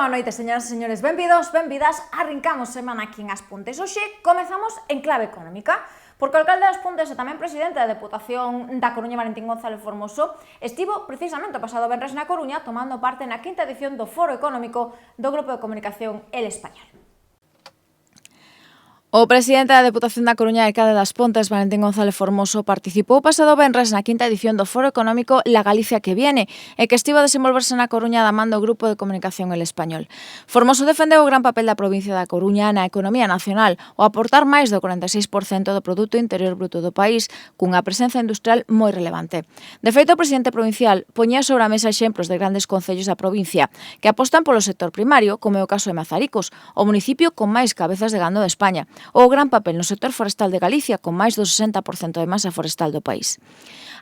boa noite, señoras e señores. Benvidos, benvidas. Arrincamos semana aquí en As Pontes. Hoxe comezamos en clave económica, porque o alcalde das Pontes e tamén presidente da Deputación da Coruña, Valentín González Formoso, estivo precisamente o pasado venres na Coruña tomando parte na quinta edición do Foro Económico do Grupo de Comunicación El Español. O presidente da Deputación da Coruña e alcalde das Pontes, Valentín González Formoso, participou pasado venres na quinta edición do Foro Económico La Galicia que viene e que estivo a desenvolverse na Coruña da man do Grupo de Comunicación El Español. Formoso defendeu o gran papel da provincia da Coruña na economía nacional, o aportar máis do 46% do Produto Interior Bruto do país, cunha presenza industrial moi relevante. De feito, o presidente provincial poñía sobre a mesa exemplos de grandes concellos da provincia que apostan polo sector primario, como é o caso de Mazaricos, o municipio con máis cabezas de gando de España, o gran papel no sector forestal de Galicia, con máis do 60% de masa forestal do país.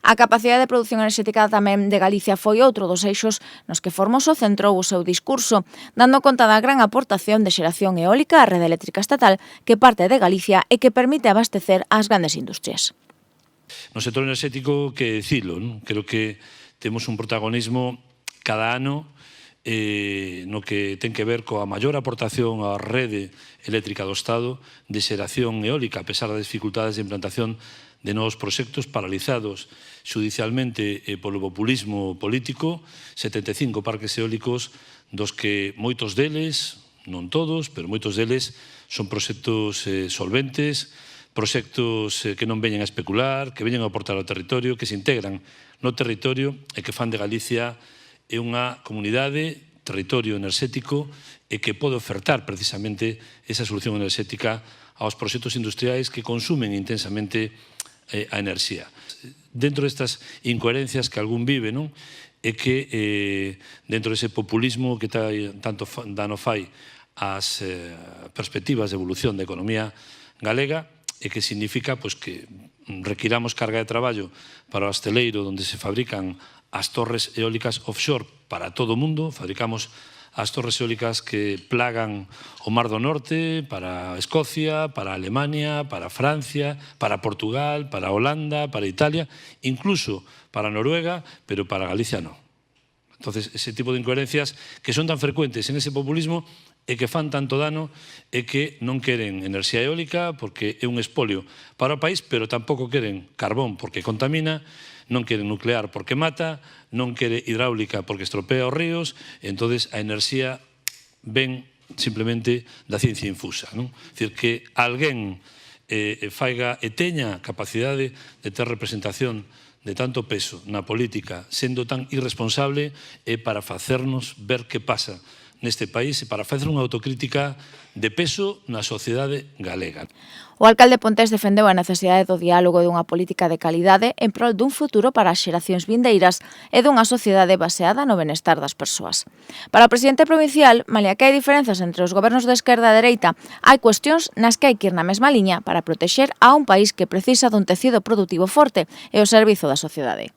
A capacidade de produción enerxética tamén de Galicia foi outro dos eixos nos que Formoso centrou o seu discurso, dando conta da gran aportación de xeración eólica á rede eléctrica estatal que parte de Galicia e que permite abastecer ás grandes industrias. No sector enerxético, que dicilo, non? Creo que temos un protagonismo cada ano no que ten que ver coa maior aportación á rede eléctrica do Estado de xeración eólica, a pesar das dificultades de implantación de novos proxectos paralizados xudicialmente polo populismo político, 75 parques eólicos dos que moitos deles, non todos, pero moitos deles son proxectos solventes, proxectos que non veñen a especular, que veñen a aportar ao territorio, que se integran no territorio e que fan de Galicia é unha comunidade, territorio enerxético e que pode ofertar precisamente esa solución enerxética aos proxectos industriais que consumen intensamente a enerxía. Dentro destas incoherencias que algún vive, non? É que dentro dese populismo que tanto dano fai ás perspectivas de evolución da economía galega, e que significa que requiramos carga de traballo para o asteleiro onde se fabrican as torres eólicas offshore para todo o mundo. Fabricamos as torres eólicas que plagan o Mar do Norte para Escocia, para Alemania, para Francia, para Portugal, para Holanda, para Italia, incluso para Noruega, pero para Galicia non. Entonces, ese tipo de incoherencias que son tan frecuentes en ese populismo e que fan tanto dano e que non queren enerxía eólica porque é un espolio para o país, pero tampouco queren carbón porque contamina, non queren nuclear porque mata, non quere hidráulica porque estropea os ríos, e entonces a enerxía ven simplemente da ciencia infusa, non? É dicir, que alguén faiga e teña capacidade de ter representación de tanto peso na política, sendo tan irresponsable, é para facernos ver que pasa neste país e para facer unha autocrítica de peso na sociedade galega. O alcalde Pontés defendeu a necesidade do diálogo e dunha política de calidade en prol dun futuro para as xeracións vindeiras e dunha sociedade baseada no benestar das persoas. Para o presidente provincial, malia que hai diferenzas entre os gobernos de esquerda e dereita, hai cuestións nas que hai que ir na mesma liña para protexer a un país que precisa dun tecido productivo forte e o servizo da sociedade.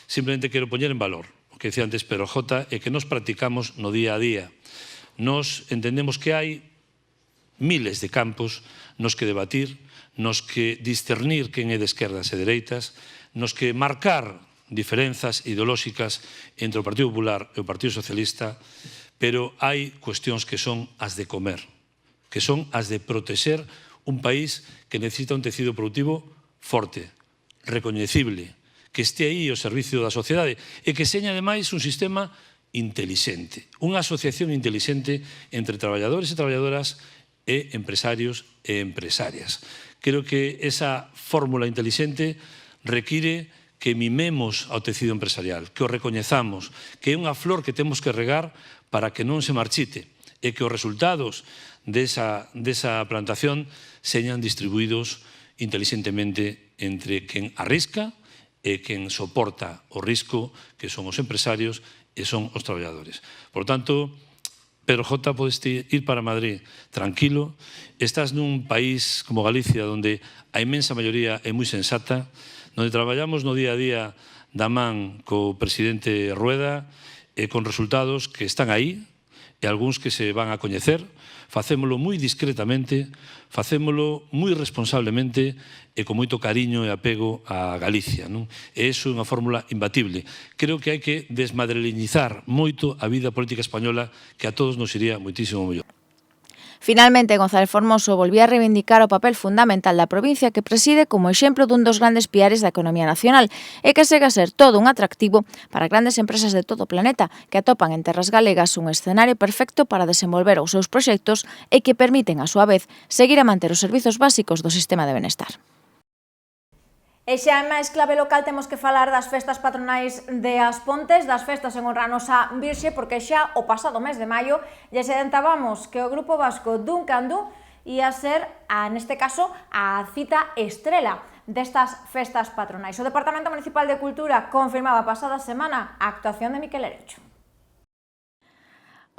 Simplemente quero poñer en valor o que decía antes Pedro J, é que nos practicamos no día a día. Nos entendemos que hai miles de campos nos que debatir, nos que discernir quen é de esquerdas e dereitas, nos que marcar diferenzas ideolóxicas entre o Partido Popular e o Partido Socialista, pero hai cuestións que son as de comer, que son as de protexer un país que necesita un tecido productivo forte, recoñecible, que este aí ao servicio da sociedade e que seña ademais un sistema intelixente, unha asociación intelixente entre traballadores e traballadoras e empresarios e empresarias. Creo que esa fórmula intelixente require que mimemos ao tecido empresarial, que o recoñezamos, que é unha flor que temos que regar para que non se marchite e que os resultados desa plantación señan distribuídos intelixentemente entre quen arrisca e quen soporta o risco, que son os empresarios e son os traballadores. Por tanto, Pedro J, podes ir para Madrid tranquilo. Estás nun país como Galicia, onde a inmensa maioría é moi sensata, onde traballamos no día a día da man co presidente Rueda, con resultados que están aí, e algúns que se van a coñecer, facémolo moi discretamente, facémolo moi responsablemente e con moito cariño e apego a Galicia. Non? E iso é unha fórmula imbatible. Creo que hai que desmadreliñizar moito a vida política española, que a todos nos iría moitísimo mellor. Finalmente, González Formoso volvía a reivindicar o papel fundamental da provincia que preside como exemplo dun dos grandes piares da economía nacional e que segue a ser todo un atractivo para grandes empresas de todo o planeta que atopan en terras galegas un escenario perfecto para desenvolver os seus proxectos e que permiten, a súa vez, seguir a manter os servizos básicos do sistema de benestar. E xa en máis clave local temos que falar das festas patronais de As Pontes, das festas en honra a nosa Virxe, porque xa o pasado mes de maio lle sedentábamos que o grupo vasco Duncan Du ia ser, neste caso, a cita estrela destas festas patronais. O Departamento Municipal de Cultura confirmaba a pasada semana a actuación de Miquel Erencho.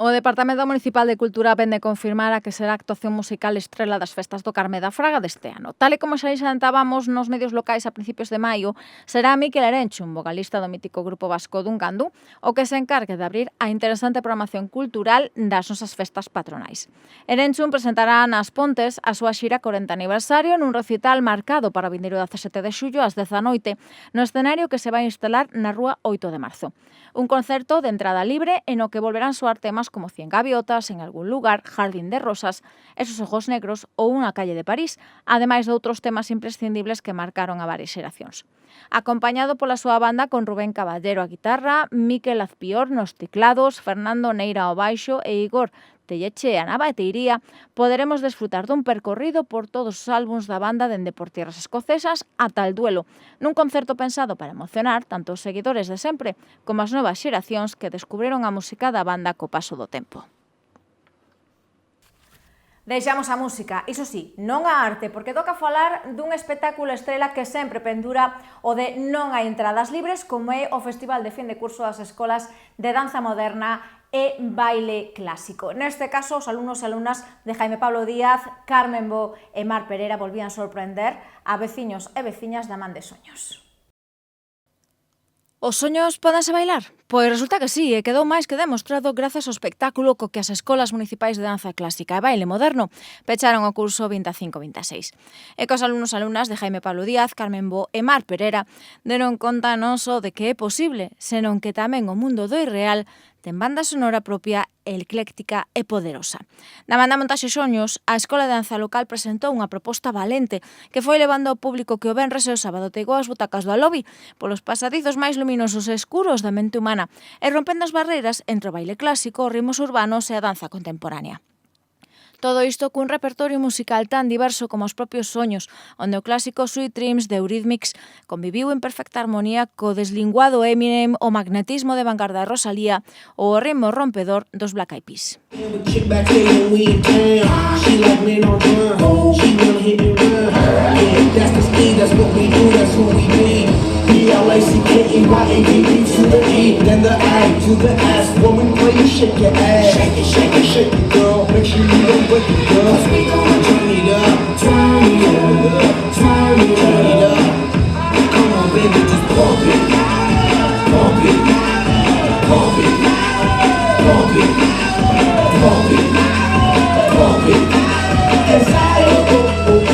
O Departamento Municipal de Cultura vén de confirmar a que será a actuación musical estrela das festas do Carme da Fraga deste ano. Tal e como xa adiantábamos nos medios locais a principios de maio, será Miquel Erencho, un vocalista do mítico grupo vasco Duncan Du, o que se encargue de abrir a interesante programación cultural das nosas festas patronais. Erencho presentará nas Pontes a súa xira 40 aniversario nun recital marcado para o vindeiro 17 de xullo ás 10 da noite, no escenario que se vai instalar na rúa 8 de marzo. Un concerto de entrada libre en o que volverán soar temas como 100 gaviotas, En algún lugar, Jardín de rosas, Esos ojos negros ou Unha calle de París, ademais de outros temas imprescindibles que marcaron a varias xeracións. Acompañado pola súa banda con Rubén Caballero á guitarra, Miquel Azpior nos teclados, Fernando Neira ao baixo e Igor Tellechea na batería, poderemos desfrutar dun percorrido por todos os álbums da banda dende por tierras escocesas ata el duelo, nun concerto pensado para emocionar tanto os seguidores de sempre como as novas xeracións que descubriron a música da banda co paso do tempo. Deixamos a música, iso sí, non a arte, porque toca falar dun espectáculo estrela que sempre pendura o de non hai entradas libres, como é o Festival de Fin de Curso das Escolas de Danza Moderna e Baile Clásico. Neste caso, os alumnos e alumnas de Jaime Pablo Díaz, Carmen Bo e Mar Pereira volvían sorprender a veciños e veciñas da Man de Soños. Os soños pódense bailar? Pois resulta que sí, e quedou máis que demostrado grazas ao espectáculo co que as escolas municipais de danza clásica e baile moderno pecharon o curso 25-26. E cos alumnos e alumnas de Jaime Pablo Díaz, Carmen Bo e Mar Pereira deron conta non só de que é posible, senón que tamén o mundo do irreal ten banda sonora propia, ecléctica e poderosa. Na banda Montaxe Soños, a Escola de Danza Local presentou unha proposta valente que foi levando ao público que o venres e o sábado teigou as butacas do alobi polos pasadizos máis luminosos e escuros da mente humana e rompendo as barreiras entre o baile clásico, os ritmos urbanos e a danza contemporánea. Todo isto cun repertorio musical tan diverso como os propios soños, onde o clásico Sweet Dreams de Eurythmics conviviu en perfecta armonía co deslinguado Eminem, o magnetismo de vanguarda de Rosalía ou o ritmo rompedor dos Black Eyed Peas. Then the A to the S, woman, play you shake your ass. Shake it, shake it, shake it, girl. Make sure you don't break it, girl. 'Cause we gonna turn it up, turn it up, turn it up. Come on, baby, just pump it, pump it, pump it, pump it, pump it, pump it. Inside,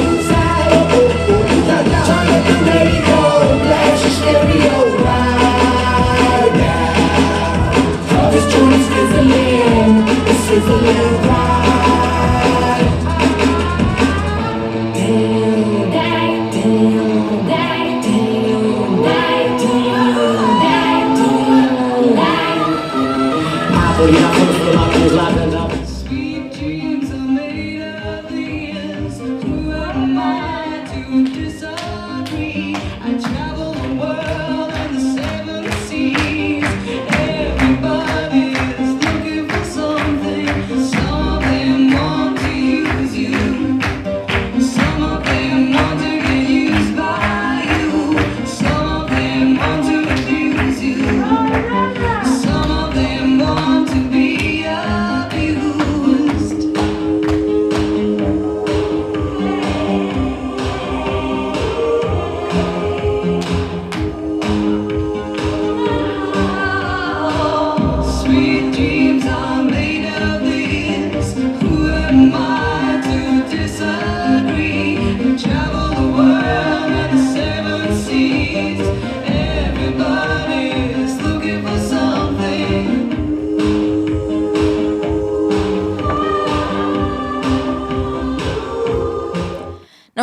inside, turn up the radio, blast your stereo. Sizzling ride. Damn, damn, damn, damn, damn, damn, damn, damn. Sweet dreams are made of these. Who am I to disagree? I travel the world and the seven seas. Everybody. Some of them want to be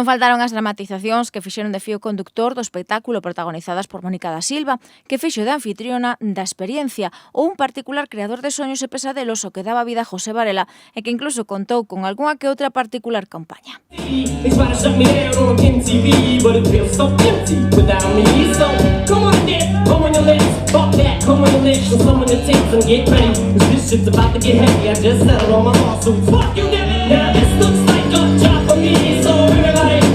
Non faltaron as dramatizacións que fixeron de fío conductor do espectáculo protagonizadas por Mónica da Silva, que fixo de anfitriona da experiencia, ou un particular creador de soños e pesadelos o que daba vida a José Varela e que incluso contou con algunha que outra particular campaña.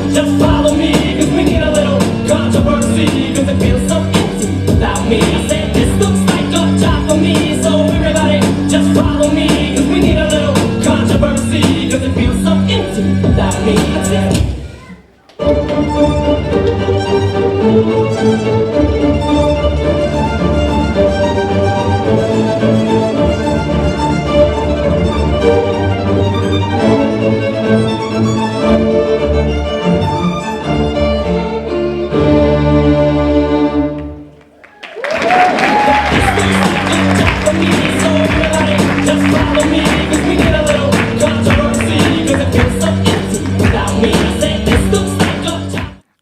Just follow me, cause we need a little controversy, cause it feels so empty without me. I said this looks like a job for me, so everybody just follow me, cause we need a little controversy, cause it feels so empty without me. I said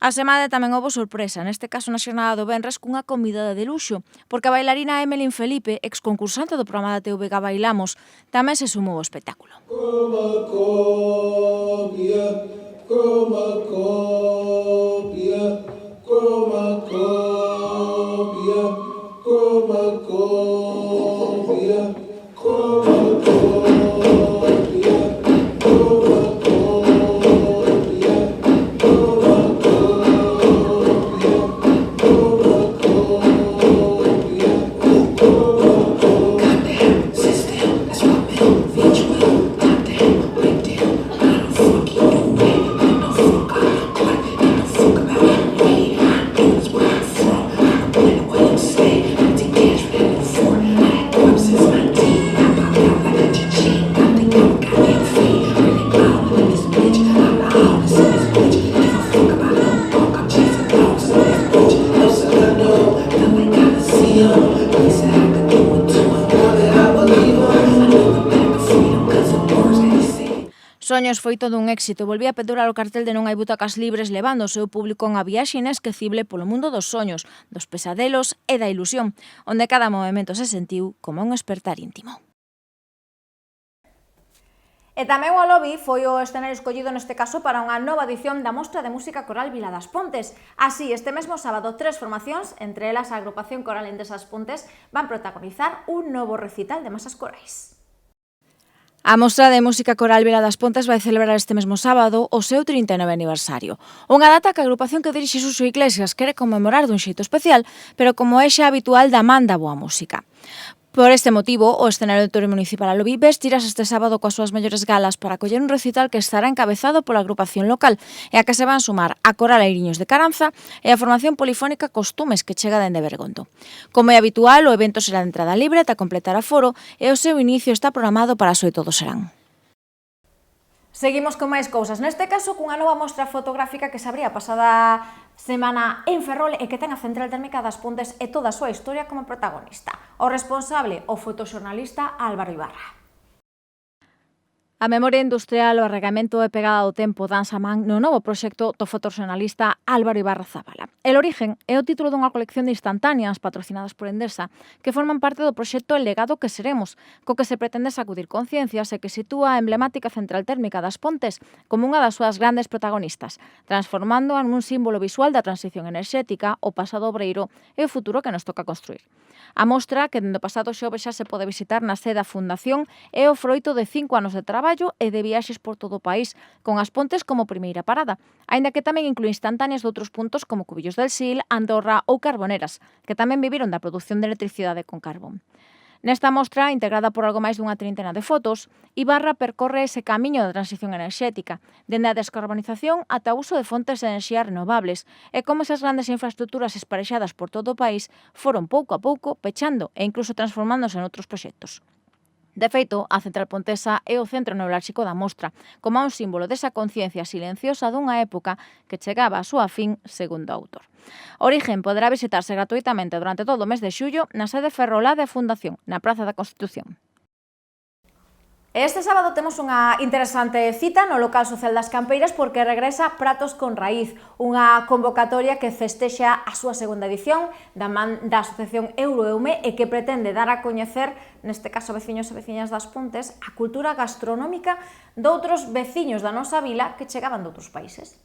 A semana tamén houve sorpresa, neste caso na xornada do venres cunha convidada de luxo, porque a bailarina Emelín Felipe, exconcursante do programa da TVG Bailamos, tamén se sumou ao espectáculo. Soños foi todo un éxito, volvía a pendurar o cartel de Non hai butacas libres levando o seu público a unha viaxe inesquecible polo mundo dos soños, dos pesadelos e da ilusión, onde cada movimento se sentiu como un espertar íntimo. E tamén o Lobby foi o escenario escollido neste caso para unha nova edición da Mostra de Música Coral Vila das Pontes. Así, este mesmo sábado, 3 formacións, entre elas a Agrupación Coral Endesas Pontes, van protagonizar un novo recital de masas corais. A Mostra de Música Coral Vila das Pontes vai celebrar este mesmo sábado o seu 39 aniversario. Unha data que a agrupación que dirixe Suso Iglesias quere conmemorar dun xeito especial, pero como é xa habitual da man da boa música. Por este motivo, o escenario do Auditorio Municipal Alobí vestirás este sábado coas súas mellores galas para acoller un recital que estará encabezado pola agrupación local e a que se van sumar a Coral Airiños de Caranza e a formación polifónica Costumes que chega dende Bergondo. Como é habitual, o evento será de entrada libre ata completar aforo e o seu inicio está programado para as 8 do serán. Seguimos con máis cousas, neste caso cunha nova mostra fotográfica que se abría pasada semana en Ferrol e que ten a Central Térmica das Pontes e toda a súa historia como protagonista. O responsable, o fotoxornalista Álvaro Ibarra. A memoria industrial, o arregamento e pegada do tempo danse a man no novo proxecto do fotoxornalista Álvaro Ibarra Zabala. El origen é o título dunha colección de instantáneas patrocinadas por Endesa que forman parte do proxecto El legado que seremos, co que se pretende sacudir conciencias e que sitúa a emblemática Central Térmica das Pontes como unha das súas grandes protagonistas, transformando en un símbolo visual da transición enerxética, o pasado obreiro e o futuro que nos toca construir. A mostra, que dende o pasado xoves xa se pode visitar na sede da Fundación, é o froito de 5 anos de traballo e de viaxes por todo o país, con as Pontes como primeira parada, aínda que tamén inclúe instantáneas de outros puntos como Cubillos del Sil, Andorra ou Carboneras, que tamén viviron da produción de electricidade con carbón. Nesta mostra, integrada por algo máis dunha trintena de fotos, Ibarra percorre ese camiño da transición enerxética, dende a descarbonización ata o uso de fontes de enerxía renovables, e como esas grandes infraestructuras esparexadas por todo o país foron pouco a pouco pechando e incluso transformándose en outros proxectos. De feito, a Central Pontesa é o centro neurálxico da mostra, como un símbolo desa conciencia silenciosa dunha época que chegaba á súa fin, segundo o autor. Origen poderá visitarse gratuitamente durante todo o mes de xullo na sede ferrolá da Fundación, na Praza da Constitución. Este sábado temos unha interesante cita no local social das Campeiras porque regresa Pratos con Raíz, unha convocatoria que festexa a súa segunda edición da man da Asociación Euroeume e que pretende dar a coñecer, neste caso veciños e veciñas das Pontes, a cultura gastronómica doutros veciños da nosa vila que chegaban de outros países.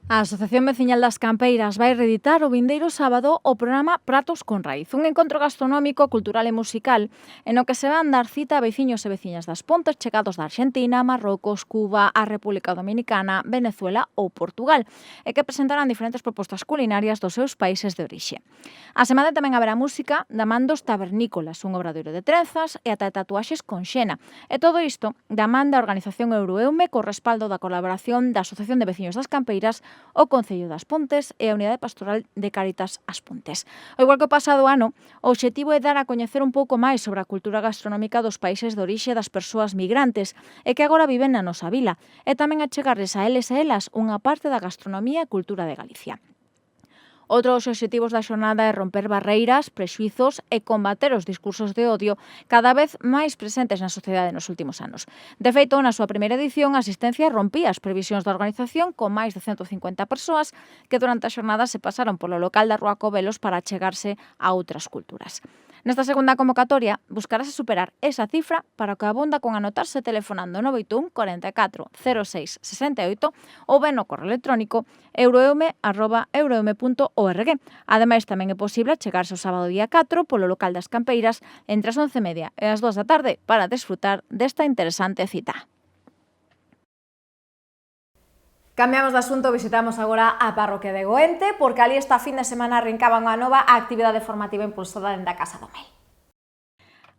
A Asociación Veciñal das Campeiras vai reeditar o vindeiro sábado o programa Pratos con Raíz, un encontro gastronómico, cultural e musical en o que se van dar cita a veciños e veciñas das Pontes chegados da Arxentina, Marrocos, Cuba, a República Dominicana, Venezuela ou Portugal, e que presentarán diferentes propostas culinarias dos seus países de orixe. A semana tamén haberá música da man dos tabernícolas, un obradoiro de trenzas e ata tatuaxes con xena. E todo isto da man da Organización Euroeume co respaldo da colaboración da Asociación de Veciños das Campeiras, o Concello das Pontes e a Unidade Pastoral de Cáritas As Pontes. O igual que o pasado ano, o obxectivo é dar a coñecer un pouco máis sobre a cultura gastronómica dos países de orixe das persoas migrantes e que agora viven na nosa vila, e tamén achegarles a eles e elas unha parte da gastronomía e cultura de Galicia. Outro dos obxectivos da xornada é romper barreiras, prexuizos e combater os discursos de odio cada vez máis presentes na sociedade nos últimos anos. De feito, na súa primeira edición, a asistencia rompía as previsións da organización con máis de 150 persoas que durante a xornada se pasaron polo local da Rúa Cobelos para achegarse a outras culturas. Nesta segunda convocatoria, buscarase superar esa cifra para o que abonda con anotarse telefonando 981 44 06 68 ou ben no correo electrónico euroeume@euroeume.org. Ademais, tamén é posible chegarse o sábado día 4 polo local das Campeiras entre as 11:30 e as 2 da tarde para desfrutar desta interesante cita. Cambiamos de asunto, visitamos agora a parroquia de Goente, porque ali esta fin de semana arrancaba unha nova actividade formativa impulsada dende a Casa do Mel.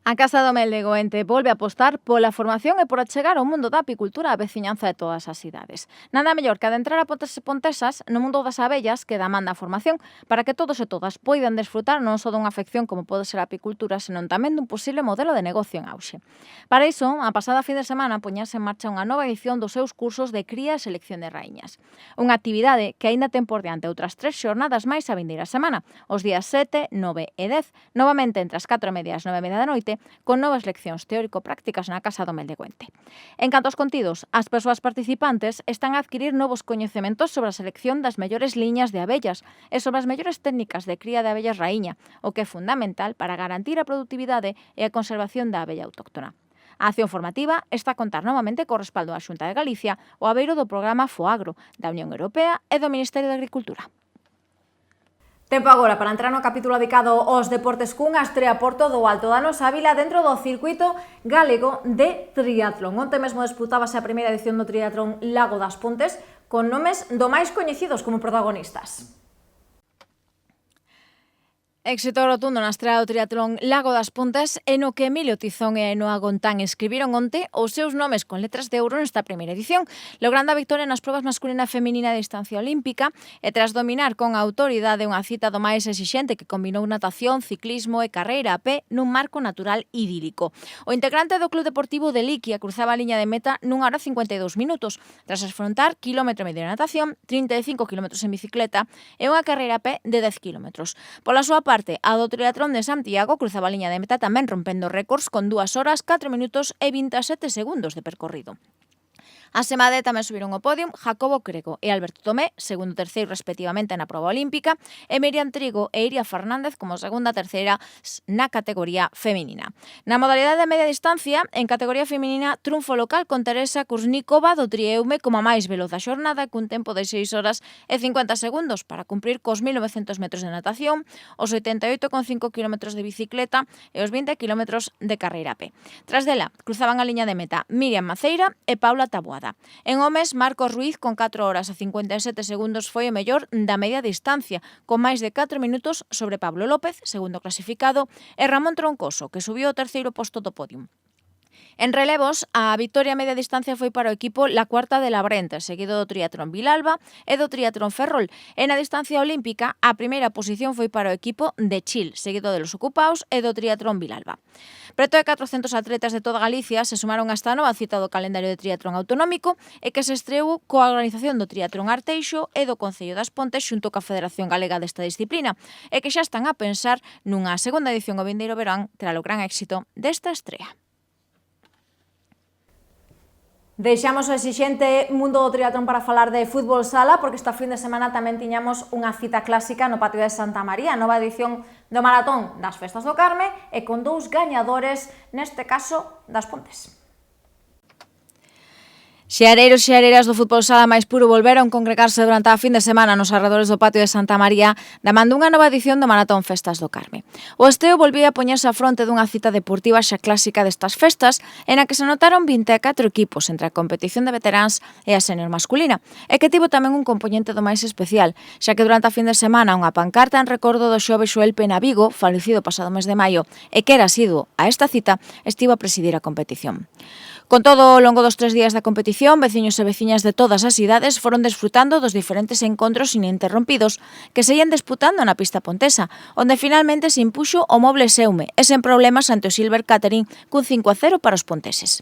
A Casa do Mel de Goente volve a apostar pola formación e por achegar ao mundo da apicultura a veciñanza de todas as idades. Nada mellor que adentrar a pontes e pontesas no mundo das abellas que demanda a formación para que todos e todas poidan desfrutar non só dunha afección como pode ser a apicultura, senón tamén dun posible modelo de negocio en auxe. Para iso, a pasada fin de semana poñase en marcha unha nova edición dos seus cursos de cría e selección de raíñas. Unha actividade que aínda ten por diante outras 3 xornadas máis a vindeira semana, os días 7, 9 e 10, novamente entre as 4:30 e as 9:30 da noite, con novas leccións teórico-prácticas na Casa do Mel de Goente. En canto aos contidos, as persoas participantes están a adquirir novos coñecementos sobre a selección das mellores liñas de abellas e sobre as mellores técnicas de cría de abellas raíña, o que é fundamental para garantir a produtividade e a conservación da abella autóctona. A acción formativa está a contar novamente co respaldo da Xunta de Galicia, o abeiro do programa FOAGRO, da Unión Europea e do Ministerio de Agricultura. Tempo agora para entrar no capítulo dedicado aos deportes cunha estrea Porto do Alto da nosa vila dentro do circuito galego de triatlón. Onte mesmo disputábase a primeira edición do triatlón Lago das Pontes con nomes do máis coñecidos como protagonistas. Éxito rotundo na estrea do triatlón Lago das Pontes e no que Emilio Tizón e Ainoa Gontán escribiron onte os seus nomes con letras de ouro nesta primeira edición, logrando a victoria nas probas masculina e feminina de distancia olímpica e tras dominar con autoridade unha cita do máis exixente que combinou natación, ciclismo e carreira a pé nun marco natural idílico. O integrante do Club Deportivo de Liquia cruzaba a liña de meta nunha hora 52 minutos, tras afrontar quilómetro e medio de natación, 35 km en bicicleta e unha carreira a pé de 10 km. Pola súa parte, a do triatlón de Santiago cruzaba a liña de meta tamén rompendo récords con 2 horas, 4 minutos e 27 segundos de percorrido. A semade tamén subiron ao podio Jacobo Crego e Alberto Tomé, segundo e terceiro respectivamente na proba olímpica, e Miriam Trigo e Iria Fernández como segunda e terceira na categoría feminina. Na modalidade de media distancia, en categoría feminina, triunfo local con Teresa Kurznikova do Trieume como a máis veloz da xornada cun tempo de 6 horas e 50 segundos para cumprir cos 1900 metros de natación, os 88,5 km de bicicleta e os 20 km de carreira a pé. Tras dela, cruzaban a liña de meta Miriam Maceira e Paula Taboada. En homes, Marcos Ruiz con 4 horas e 57 segundos foi o mellor da media distancia, con máis de 4 minutos sobre Pablo López, segundo clasificado, e Ramón Troncoso, que subiu ao terceiro posto do podio. En relevos, a victoria a media distancia foi para o equipo La Cuarta de Labrente, seguido do triatlón Vilalba e do triatlón Ferrol. E na distancia olímpica, a primeira posición foi para o equipo de Chil, seguido de los ocupaos e do triatlón Vilalba. Preto de 400 atletas de toda Galicia se sumaron a esta nova cita do calendario de triatlón autonómico e que se estreou coa organización do triatlón Arteixo e do Concello das Pontes xunto coa Federación Galega desta disciplina e que xa están a pensar nunha segunda edición ao vindeiro verán tras o gran éxito desta estrea. Deixamos o exixente mundo do triatlón para falar de fútbol sala, porque esta fin de semana tamén tiñamos unha cita clásica no patio de Santa María, nova edición do Maratón das Festas do Carme, e con dous gañadores, neste caso, das Pontes. Xeareiros e xeareiras do fútbol sala máis puro volveron congregarse durante a fin de semana nos arredores do patio de Santa María da man dunha nova edición do Maratón Festas do Carme. O Esteo volvía a poñerse a fronte dunha cita deportiva xa clásica destas festas en a que se notaron 24 equipos entre a competición de veteráns e a senior masculina, e que tivo tamén un componente do máis especial, xa que durante a fin de semana unha pancarta en recordo do xove Xoel Penavigo, falecido pasado mes de maio, e que era asiduo a esta cita, estivo a presidir a competición. Con todo, ao longo dos 3 días da competición, veciños e veciñas de todas as idades foron desfrutando dos diferentes encontros ininterrompidos que se ian disputando na pista pontesa, onde finalmente se impuxo o Moble Seume, e sen problemas ante o Silver Catering cun 5-0 para os ponteses.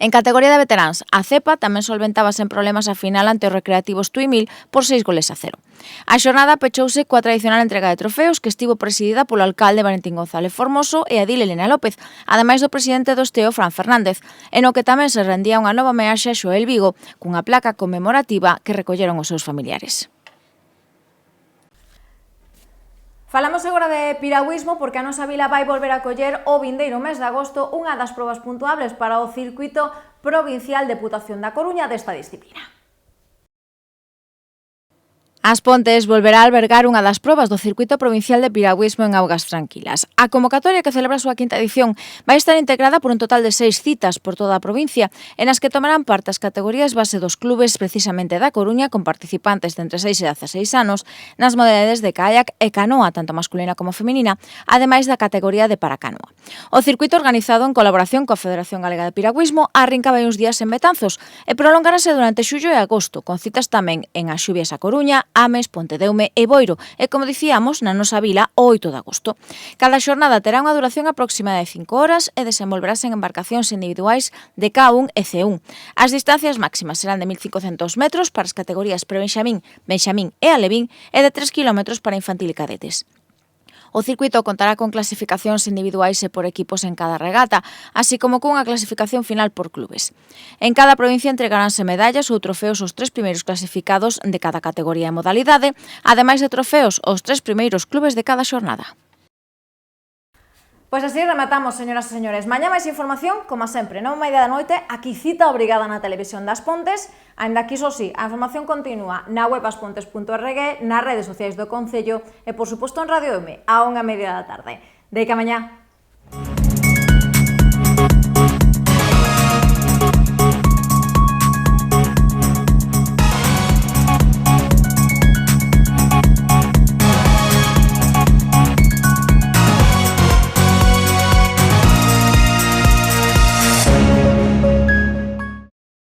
En categoría de veteráns, a Cepa tamén solventaba sen problemas a final ante os Recreativos Tuimil por 6-0. A xornada pechouse coa tradicional entrega de trofeos que estivo presidida polo alcalde Valentín González Formoso e Adil Elena López, ademais do presidente do Esteo, Fran Fernández, en o que tamén se rendía unha nova homenaxe a Xoel Vigo cunha placa conmemorativa que recolleron os seus familiares. Falamos agora de piragüismo porque a nosa vila vai volver a coller o vindeiro mes de agosto unha das probas puntuables para o circuito provincial de Deputación da Coruña desta disciplina. As Pontes volverá a albergar unha das probas do Circuito Provincial de Piragüismo en augas tranquilas. A convocatoria, que celebra a súa quinta edición, vai estar integrada por un total de 6 citas por toda a provincia, en as que tomarán parte as categorías base dos clubes precisamente da Coruña, con participantes de entre 6 e 16 anos, nas modalidades de kayak e canoa, tanto masculina como feminina, ademais da categoría de paracanoa. O circuito, organizado en colaboración coa Federación Galega de Piragüismo, arrinca uns días en Betanzos e prolongarase durante xullo e agosto, con citas tamén en Axubias, a Coruña, Ames, Pontedeume e Boiro, e, como dicíamos, na nosa vila o 8 de agosto. Cada xornada terá unha duración aproximada de 5 horas e desenvolverase en embarcacións individuais de K1 e C1. As distancias máximas serán de 1.500 metros para as categorías pre-Benxamín, Benxamín e Alevín e de 3 km para infantil e cadetes. O circuito contará con clasificacións individuais e por equipos en cada regata, así como cunha clasificación final por clubes. En cada provincia entregaránse medallas ou trofeos aos 3 primeiros clasificados de cada categoría e modalidade, ademais de trofeos aos 3 primeiros clubes de cada xornada. Pois así rematamos, señoras e señores. Mañá máis información, como sempre, 9:30 da noite, aquí cita obrigada na televisión das Pontes, aínda que iso sí, a información continúa na web aspontes.org, nas redes sociais do Concello e, por suposto, en Radio M, a 1:30 da tarde. Deica mañá.